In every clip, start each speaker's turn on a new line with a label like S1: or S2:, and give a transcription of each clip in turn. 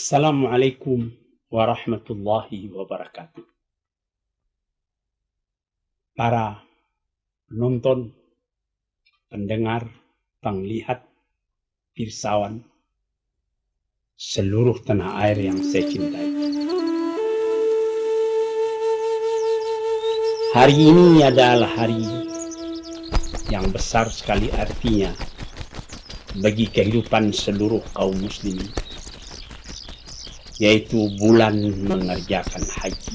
S1: Assalamualaikum warahmatullahi wabarakatuh. Para penonton, pendengar, penglihat, pirsawan, seluruh tanah air yang saya cintai. Hari ini adalah hari yang besar sekali artinya bagi kehidupan seluruh kaum muslimin, yaitu bulan mengerjakan haji.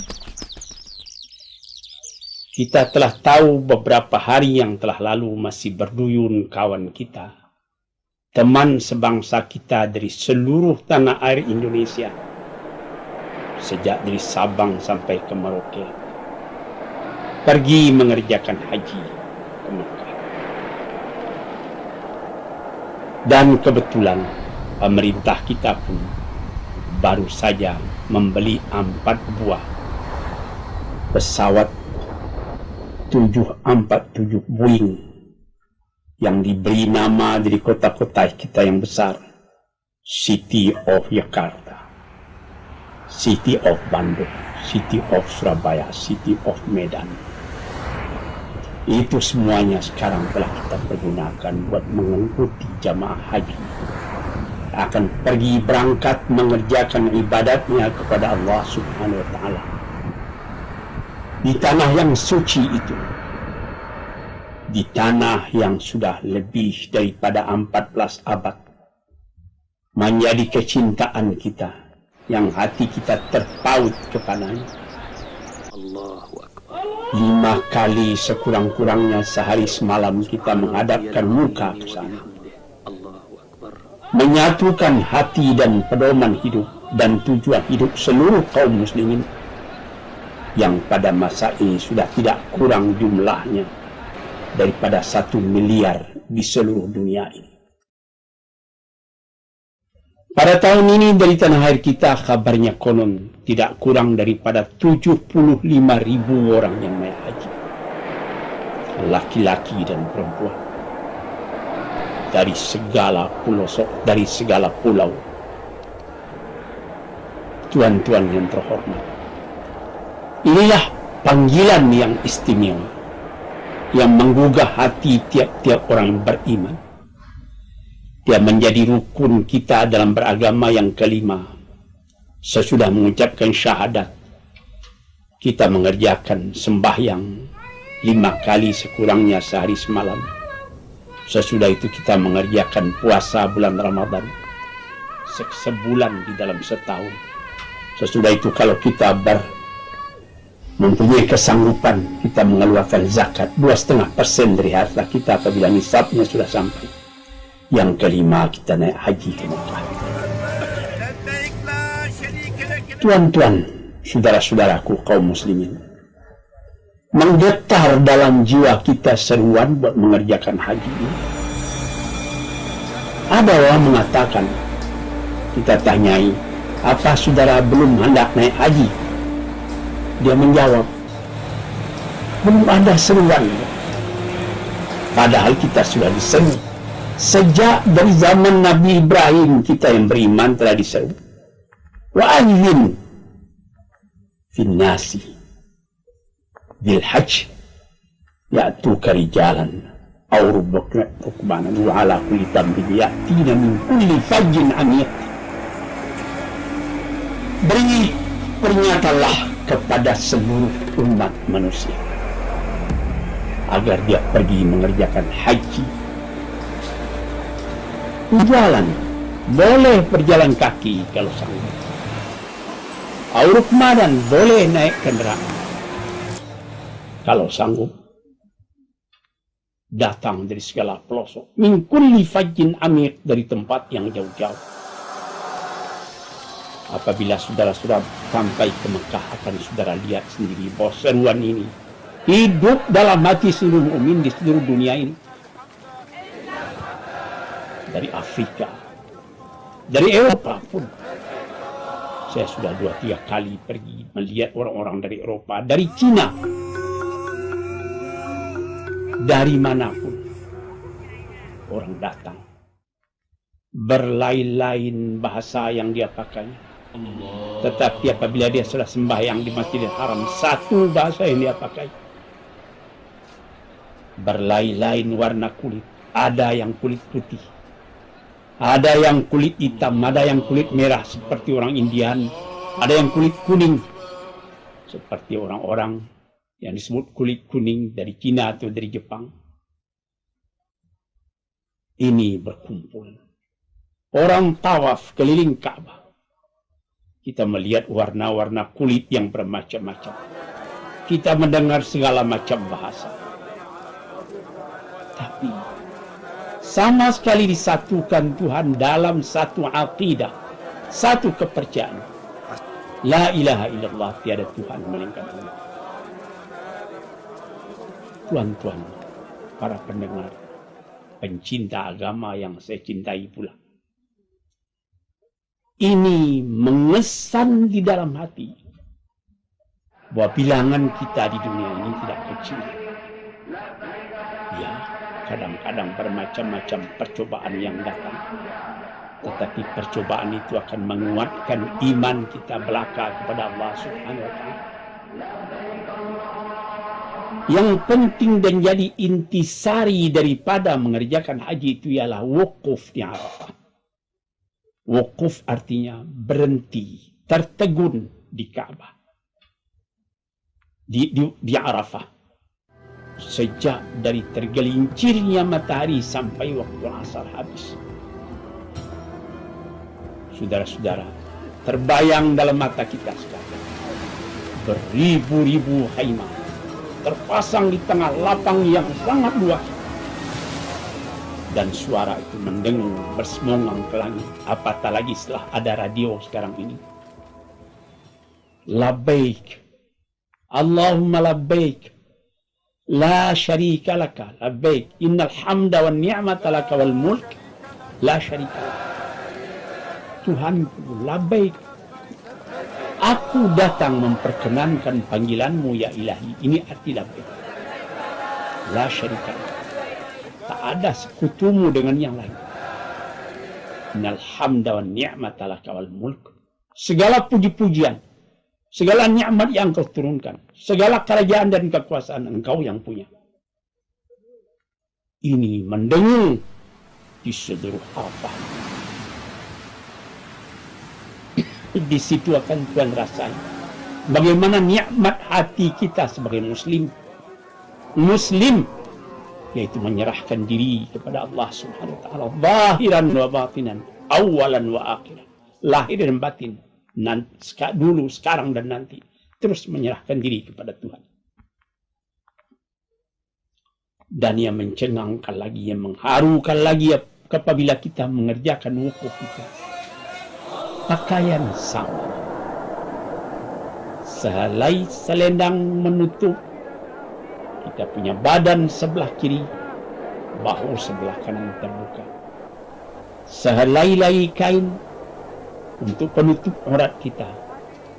S1: Kita telah tahu beberapa hari yang telah lalu masih berduyun kawan kita, teman sebangsa kita dari seluruh tanah air Indonesia, sejak dari Sabang sampai ke Merauke, pergi mengerjakan haji ke Mekah. Dan kebetulan pemerintah kita pun baru saja membeli 4 buah pesawat 747 Boeing yang diberi nama dari kota-kota kita yang besar, City of Jakarta, City of Bandung, City of Surabaya, City of Medan. Itu semuanya sekarang telah kita pergunakan buat mengikuti jamaah haji akan pergi berangkat mengerjakan ibadatnya kepada Allah Subhanahu wa Ta'ala di tanah yang suci itu, di tanah yang sudah lebih daripada 14 abad menjadi kecintaan kita, yang hati kita terpaut kepadanya. 5 kali sekurang-kurangnya sehari semalam kita menghadapkan muka ke sana, menyatukan hati dan pedoman hidup dan tujuan hidup seluruh kaum muslimin yang pada masa ini sudah tidak kurang jumlahnya daripada 1 miliar di seluruh dunia ini. Pada tahun ini dari tanah air kita kabarnya konon tidak kurang daripada 75.000 orang yang naik haji, laki-laki dan perempuan, dari segala pelosok, dari segala pulau. Tuan-tuan yang terhormat, inilah panggilan yang istimewa yang menggugah hati tiap-tiap orang beriman. Dia menjadi rukun kita dalam beragama yang kelima. Sesudah mengucapkan syahadat, kita mengerjakan sembahyang 5 kali sekurangnya sehari semalam. Sesudah itu kita mengerjakan puasa bulan Ramadan sebulan di dalam setahun. Sesudah itu kalau kita mempunyai kesanggupan, kita mengeluarkan zakat 2,5% dari harta kita apabila nisabnya sudah sampai. Yang kelima, kita naik haji ke Mekah. Tuan-tuan, saudara-saudaraku kaum muslimin, menggetar dalam jiwa kita seruan buat mengerjakan haji ini. Ada orang mengatakan, kita tanyai, apa saudara belum hendak naik haji? Dia menjawab, belum ada seruan. Padahal kita sudah diseru. Sejak dari zaman Nabi Ibrahim kita yang beriman telah diseru. Wa'adzin fin nasi bil hajj ya'tuka rijalan aw rukbanan wa ala kulli dhanbin ya'tina min kulli fajjin amiq. Beri pernyatalah kepada seluruh umat manusia agar dia pergi mengerjakan haji. Jalan, boleh berjalan kaki kalau sanggup. Rukbanan, boleh naik kendaraan kalau sanggup. Datang dari segala pelosok, min kulli fajjin amiq, dari tempat yang jauh-jauh. Apabila saudara-saudara sampai ke Mekah, akan saudara lihat sendiri bahwa seruan ini hidup dalam hati seluruh mukmin di seluruh dunia ini. Dari Afrika, dari Eropa pun. Saya sudah 2-3 kali pergi melihat orang-orang dari Eropa, dari Cina, dari manapun orang datang. Berlain-lain bahasa yang dia pakai, Tetapi apabila dia sudah sembahyang di Masjidil Haram, satu bahasa yang dia pakai. Berlain-lain warna kulit. Ada yang kulit putih, ada yang kulit hitam, ada yang kulit merah seperti orang Indian, ada yang kulit kuning seperti orang-orang yang disebut kulit kuning dari Cina atau dari Jepang. Ini berkumpul. Orang tawaf keliling Ka'bah. Kita melihat warna-warna kulit yang bermacam-macam. Kita mendengar segala macam bahasa. Tapi sama sekali disatukan Tuhan dalam satu aqidah, satu kepercayaan. La ilaha illallah, tiada Tuhan melainkan Allah. Tuan-tuan, para pendengar, pencinta agama yang saya cintai pula. Ini mengesan di dalam hati bahwa bilangan kita di dunia ini tidak kecil. Ya, kadang-kadang bermacam-macam percobaan yang datang. Tetapi percobaan itu akan menguatkan iman kita belaka kepada Allah Subhanahu wa Ta'ala. Yang penting dan jadi intisari daripada mengerjakan haji itu ialah wukuf di Arafah. Wukuf artinya berhenti, tertegun di Ka'bah, di Arafah. Sejak dari tergelincirnya matahari sampai waktu asar habis. Saudara-saudara, terbayang dalam mata kita sekarang. Beribu-ribu khaimah terpasang di tengah lapang yang sangat luas. Dan suara itu mendengung bersemongang ke langit. Apatah lagi setelah ada radio sekarang ini. Labbaik, Allahumma labbaik, la syarika laka, labbaik, innal hamda wan ni'mata laka wal mulk, la syarika laka. Tuhanku, labbaik, aku datang memperkenankan panggilanmu ya ilahi. Ini arti labbaik. La syarika laka, tak ada sekutumu dengan yang lain. Innal hamda wan ni'mata laka wal mulk. Segala puji-pujian, segala nikmat yang kau turunkan, segala kerajaan dan kekuasaan engkau yang punya. Ini mendengung di seluruh Arafah. Di situ akan Tuhan rasain bagaimana nikmat hati kita sebagai Muslim, yaitu menyerahkan diri kepada Allah Subhanahu wa Ta'ala, zahiran wa batinan, awalan wa akhiran, lahir dan batin, dulu, sekarang dan nanti, terus menyerahkan diri kepada Tuhan. Dan yang mencengangkan lagi, yang mengharukan lagi apabila kita mengerjakan wukuf itu, pakaian sama, sehelai selendang menutup kita punya badan sebelah kiri, bahu sebelah kanan terbuka. Sehelai kain untuk penutup aurat kita,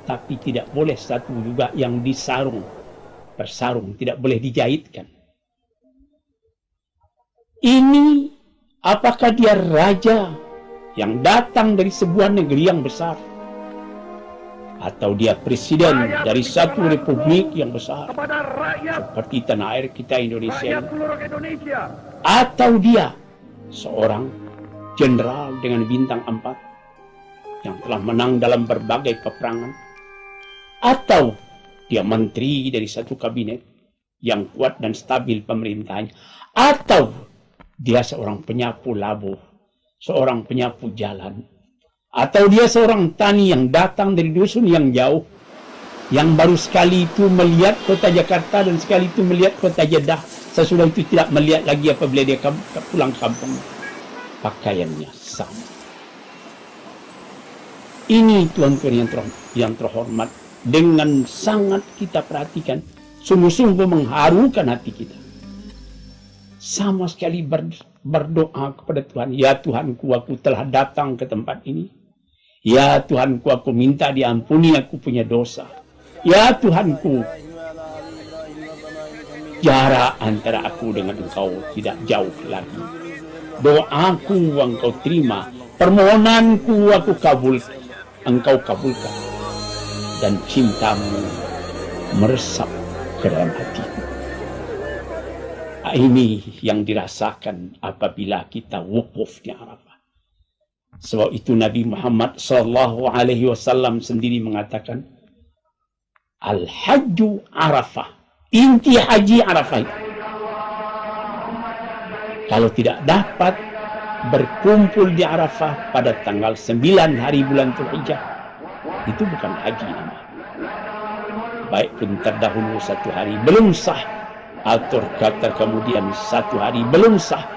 S1: tapi tidak boleh satu juga yang bersarung, tidak boleh dijahitkan. Ini apakah dia raja yang datang dari sebuah negeri yang besar, atau dia presiden dari satu republik yang besar seperti tanah air kita Indonesia, atau dia seorang jenderal dengan bintang 4 yang telah menang dalam berbagai peperangan, atau dia menteri dari satu kabinet yang kuat dan stabil pemerintahannya, atau dia seorang penyapu labuh, seorang penyapu jalan, atau dia seorang tani yang datang dari dusun yang jauh, yang baru sekali itu melihat kota Jakarta dan sekali itu melihat kota Jeddah, sesudah itu tidak melihat lagi apabila dia pulang kampung. Pakaiannya sama. Ini tuan-tuan yang terhormat, dengan sangat kita perhatikan, sungguh-sungguh mengharukan hati kita. Sama sekali berdoa kepada Tuhan, ya Tuhanku, aku telah datang ke tempat ini. Ya Tuhanku, aku minta diampuni aku punya dosa. Ya Tuhanku, jarak antara aku dengan Engkau tidak jauh lagi. Doaku Engkau terima, permohonanku aku kabulkan. engkau kabulkan, dan cintamu meresap ke dalam hatiku. Ini yang dirasakan apabila kita wukuf di Arafah. Sebab itu Nabi Muhammad SAW sendiri mengatakan, Al-Hajju Arafah. Inti haji Arafah itu. Kalau tidak dapat berkumpul di Arafah pada tanggal 9 hari bulan Dzulhijjah, itu bukan haji namanya. Baik pun terdahulu 1 hari belum sah, atau kata kemudian 1 hari belum sah.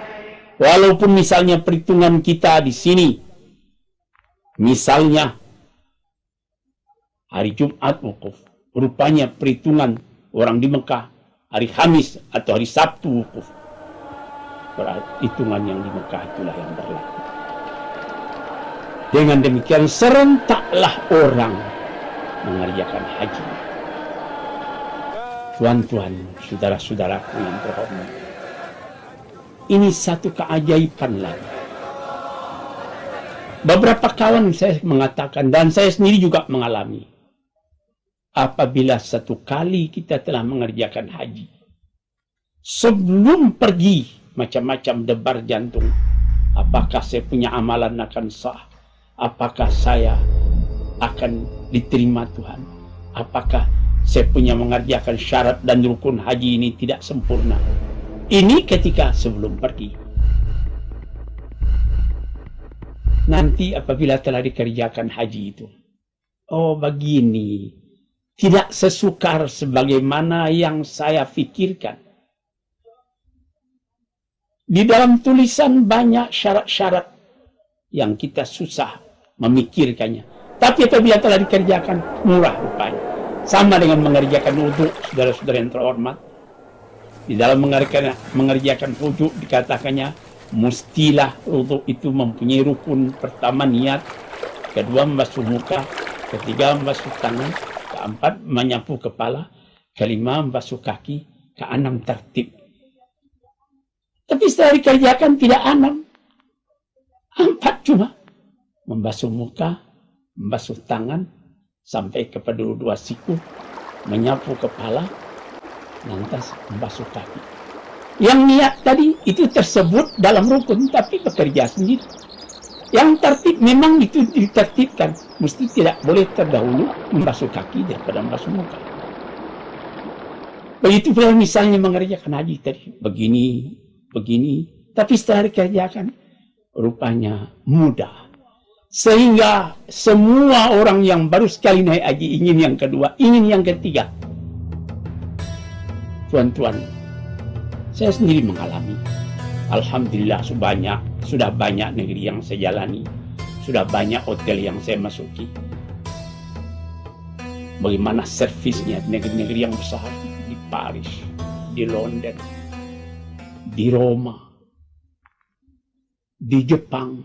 S1: Walaupun misalnya perhitungan kita di sini, misalnya hari Jumat wukuf, rupanya perhitungan orang di Mekah hari Kamis atau hari Sabtu wukuf. Hitungan yang di Mekah itulah yang berlaku. Dengan demikian serentaklah orang mengerjakan haji. Tuan-tuan, saudara-saudaraku yang terhormat, ini satu keajaiban lagi. Beberapa kawan saya mengatakan, dan saya sendiri juga mengalami, apabila satu kali kita telah mengerjakan haji, sebelum pergi macam-macam debar jantung. Apakah saya punya amalan akan sah? Apakah saya akan diterima Tuhan? Apakah saya punya mengerjakan syarat dan rukun haji ini tidak sempurna? Ini ketika sebelum pergi. Nanti apabila telah dikerjakan haji itu, oh begini, tidak sesukar sebagaimana yang saya pikirkan. Di dalam tulisan banyak syarat-syarat yang kita susah memikirkannya. Tapi apabila telah dikerjakan, murah rupanya. Sama dengan mengerjakan wudhu, saudara-saudara yang terhormat. Di dalam mengerjakan wudhu dikatakannya, mustilah wudhu itu mempunyai rukun. Pertama niat, kedua membasuh muka, ketiga membasuh tangan, keempat menyapu kepala, kelima membasuh kaki, keenam tertib. Tapi setelah dikerjakan tidak 6. 4 cuma. Membasuh muka, membasuh tangan, sampai kepada 2 siku, menyapu kepala, lantas membasuh kaki. Yang niat tadi itu tersebut dalam rukun, tapi bekerja sendiri. Yang tertib memang itu ditertibkan. Mesti tidak boleh terdahulu membasuh kaki daripada membasuh muka. Begitu pula misalnya mengerjakan haji tadi. Begini, tapi setelah dikerjakan rupanya mudah, sehingga semua orang yang baru sekali naik haji ingin yang kedua, ingin yang ketiga. Tuan-tuan, saya sendiri mengalami. Alhamdulillah sudah banyak negeri yang saya jalani, sudah banyak hotel yang saya masuki. Bagaimana servisnya di negeri-negeri yang besar, di Paris, di London, di Roma, di Jepang,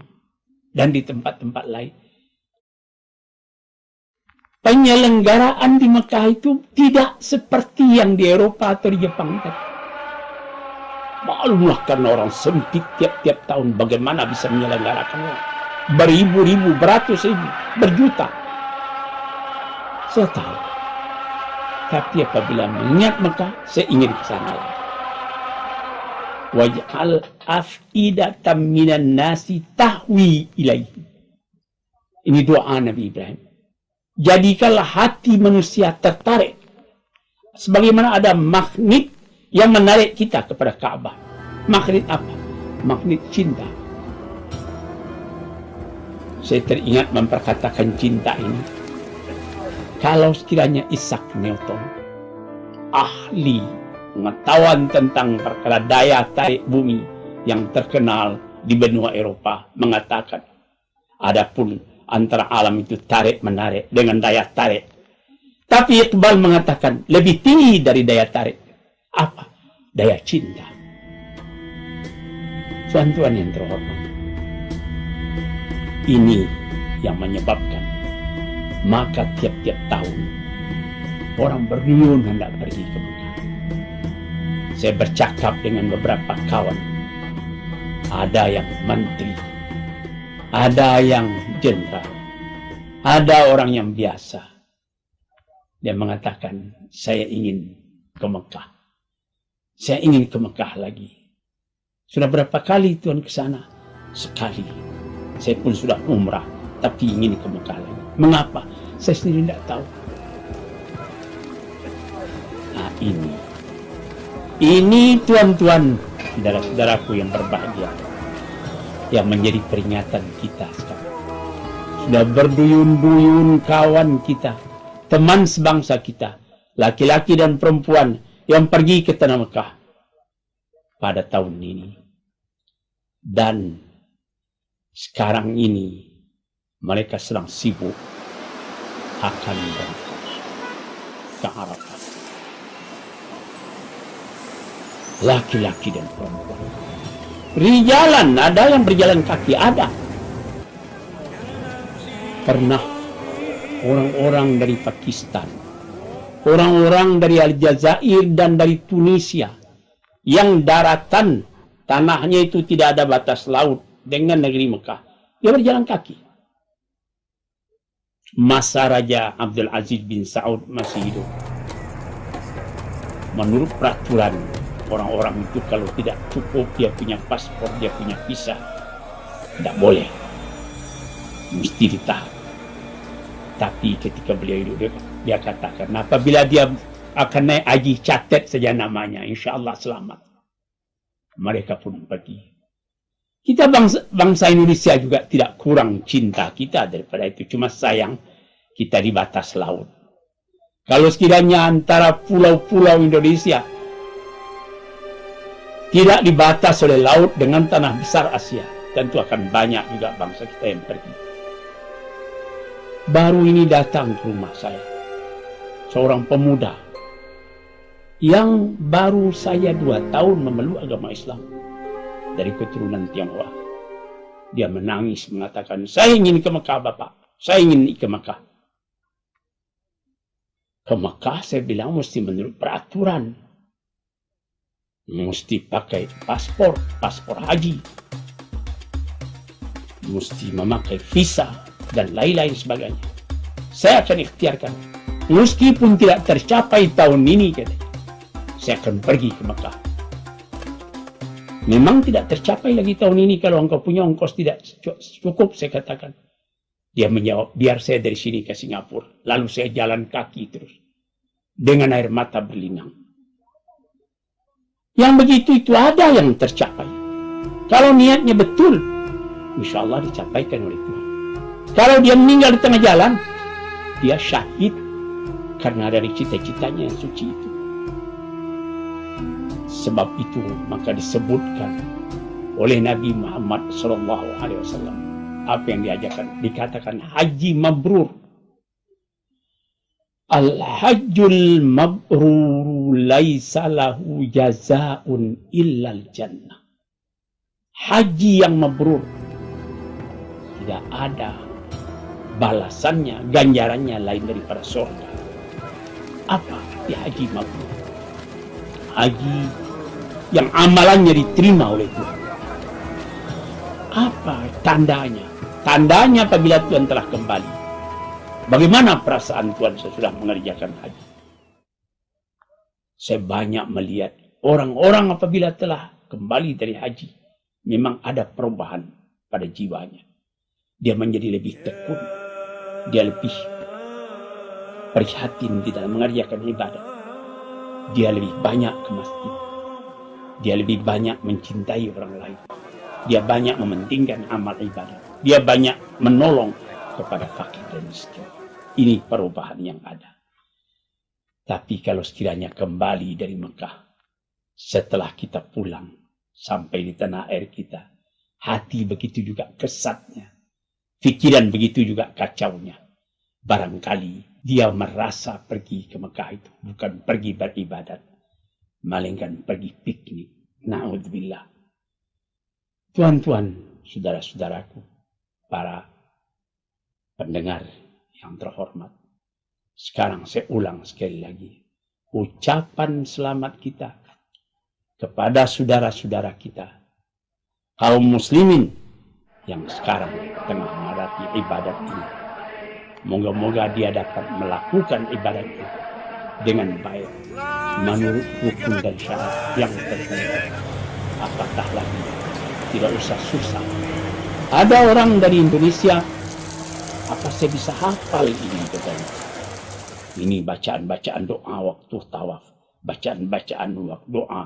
S1: dan di tempat-tempat lain. Penyelenggaraan di Mekah itu tidak seperti yang di Eropa atau di Jepang tadi. Maklumlah karena orang sempit tiap-tiap tahun bagaimana bisa menyelenggarakan beribu-ribu, beratus ribu, berjuta. Saya tahu. Tapi apabila mengingat Mekah, saya ingin ke sana lagi. Waj'al af'idatan minan nasi tahwi ilaihi. Ini doa Nabi Ibrahim. Jadikanlah hati manusia tertarik. Sebagaimana ada magnet yang menarik kita kepada Ka'bah. Magnet apa? Magnet cinta. Saya teringat memperkatakan cinta ini. Kalau sekiranya Isaac Newton, ahli pengetahuan tentang perkara daya tarik bumi yang terkenal di benua Eropa, mengatakan adapun antara alam itu tarik-menarik dengan daya tarik. Tapi Iqbal mengatakan lebih tinggi dari daya tarik. Apa? Daya cinta. Tuan-tuan yang terhormat, ini yang menyebabkan maka tiap-tiap tahun orang berduyun hendak pergi ke Mekah. Saya bercakap dengan beberapa kawan. Ada yang menteri, ada yang jenderal, Ada orang yang biasa. Dia mengatakan, saya ingin ke Mekah. Saya ingin ke Mekah lagi. Sudah berapa kali Tuhan ke sana? Sekali. Saya pun sudah umrah, tapi ingin ke Mekah lagi. Mengapa? Saya sendiri tidak tahu. Nah ini tuan-tuan, saudara-saudaraku yang berbahagia, yang menjadi peringatan kita sekarang. Sudah berduyun-duyun kawan kita, teman sebangsa kita, laki-laki dan perempuan yang pergi ke tanah Mekah pada tahun ini. Dan sekarang ini mereka sedang sibuk akan berangkat ke Arafah. Laki-laki dan perempuan. Berjalan, ada yang berjalan kaki, ada. Pernah orang-orang dari Pakistan, orang-orang dari Aljazair dan dari Tunisia, yang daratan tanahnya itu tidak ada batas laut dengan negeri Mekah, dia berjalan kaki. Masa Raja Abdul Aziz bin Saud masih hidup, menurut peraturan orang-orang itu, kalau tidak cukup dia punya paspor, dia punya visa, tidak boleh, mesti ditahan. Tapi ketika beliau hidup, dia katakan, apabila dia akan naik haji, catat saja namanya, insya Allah selamat. Mereka pun pergi. Kita bangsa Indonesia juga tidak kurang cinta kita daripada itu. Cuma sayang, kita di batas laut. Kalau sekiranya antara pulau-pulau Indonesia tidak dibatas oleh laut dengan tanah besar Asia, tentu akan banyak juga bangsa kita yang pergi. Baru ini datang ke rumah saya seorang pemuda yang baru saya 2 tahun memeluk agama Islam dari keturunan Tionghoa. Dia menangis mengatakan, saya ingin ke Mekah Bapak, saya ingin ke Mekah. Ke Mekah saya bilang mesti menurut peraturan, mesti pakai paspor haji, mesti memakai visa dan lain-lain sebagainya. Saya akan ikhtiarkan, meskipun tidak tercapai tahun ini, katanya, saya akan pergi ke Mekah. Memang tidak tercapai lagi tahun ini kalau engkau punya ongkos tidak cukup, saya katakan. Dia menjawab, biar saya dari sini ke Singapura, lalu saya jalan kaki terus dengan air mata berlinang. Yang begitu itu ada yang tercapai. Kalau niatnya betul, insya Allah dicapaikan oleh Tuhan. Kalau dia meninggal di tengah jalan, dia syahid karena dari cita-citanya yang suci itu. Sebab itu maka disebutkan oleh Nabi Muhammad SAW, apa yang diajarkan, dikatakan haji mabrur. Al-hajjul mabrur laisa lahu jazaa'un illal jannah. Haji yang mabrur tidak ada balasannya, ganjarannya lain daripada surga. Apa arti haji mabrur? Haji yang amalannya diterima oleh Tuhan. Apa tandanya? Tandanya apabila Tuhan telah kembali. Bagaimana perasaan Tuhan sesudah mengerjakan haji? Saya banyak melihat orang-orang apabila telah kembali dari haji, memang ada perubahan pada jiwanya. Dia menjadi lebih tekun. Dia lebih prihatin di dalam mengerjakan ibadah. Dia lebih banyak ke masjid. Dia lebih banyak mencintai orang lain. Dia banyak mementingkan amal ibadah. Dia banyak menolong kepada fakir dan miskin. Ini perubahan yang ada. Tapi kalau sekiranya kembali dari Mekah, setelah kita pulang sampai di tanah air kita, hati begitu juga kesatnya, pikiran begitu juga kacaunya. Barangkali dia merasa pergi ke Mekah itu bukan pergi beribadat, melainkan pergi piknik. Na'udzubillah. Tuan-tuan, saudara-saudaraku, para pendengar yang terhormat, sekarang saya ulang sekali lagi, ucapan selamat kita kepada saudara-saudara kita, kaum muslimin yang sekarang tengah menghadapi ibadat ini. Moga-moga dia dapat melakukan ibadat itu dengan baik, menurut rukun dan syarat yang tertentu. Apatah lagi, tidak usah susah. Ada orang dari Indonesia, apa saya bisa hafal ini katanya? Ini bacaan-bacaan doa waktu tawaf, bacaan-bacaan doa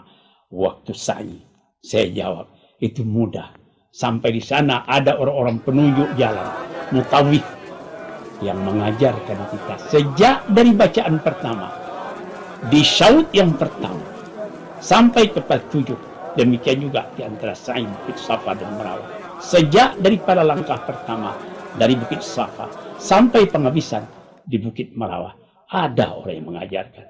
S1: waktu sa'i. Saya jawab, itu mudah. Sampai di sana ada orang-orang penunjuk jalan, mutawif, yang mengajarkan kita sejak dari bacaan pertama, di syaut yang pertama, sampai kepada 7. Demikian juga di antara sa'i Bukit Safa dan Marwah. Sejak daripada langkah pertama dari Bukit Safa sampai penghabisan di Bukit Marwah, ada orang yang mengajarkan.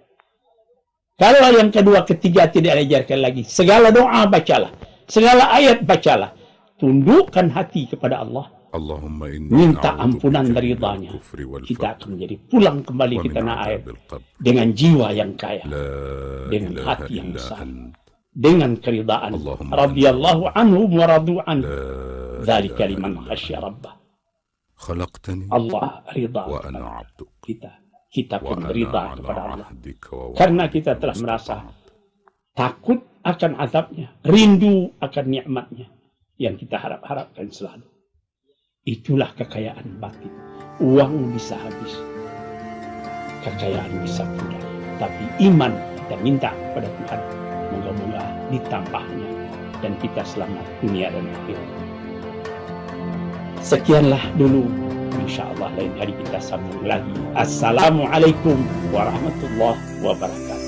S1: Kalau yang kedua, ketiga tidak diajarkan lagi, segala doa bacalah, segala ayat bacalah, tundukkan hati kepada Allah, minta ampunan dari ridhanya. Kita akan menjadi pulang kembali ke tanah air dengan jiwa yang kaya, dengan hati yang besar, dengan keridaan. Radhiyallahu anhu wa radu anhu. Dzalika liman khasyya rabbah. Allah ridha kepada kita pun ridha kepada Allah. Karena kita telah merasa takut akan azabnya, rindu akan nikmatnya yang kita harap-harapkan selalu. Itulah kekayaan batin. Uang bisa habis, kekayaan bisa pudar, tapi iman kita minta kepada Tuhan, moga-moga ditambahnya dan kita selamat dunia dan akhirat. Sekianlah dulu, insyaallah lain hari kita sambung lagi. Assalamualaikum warahmatullahi wabarakatuh.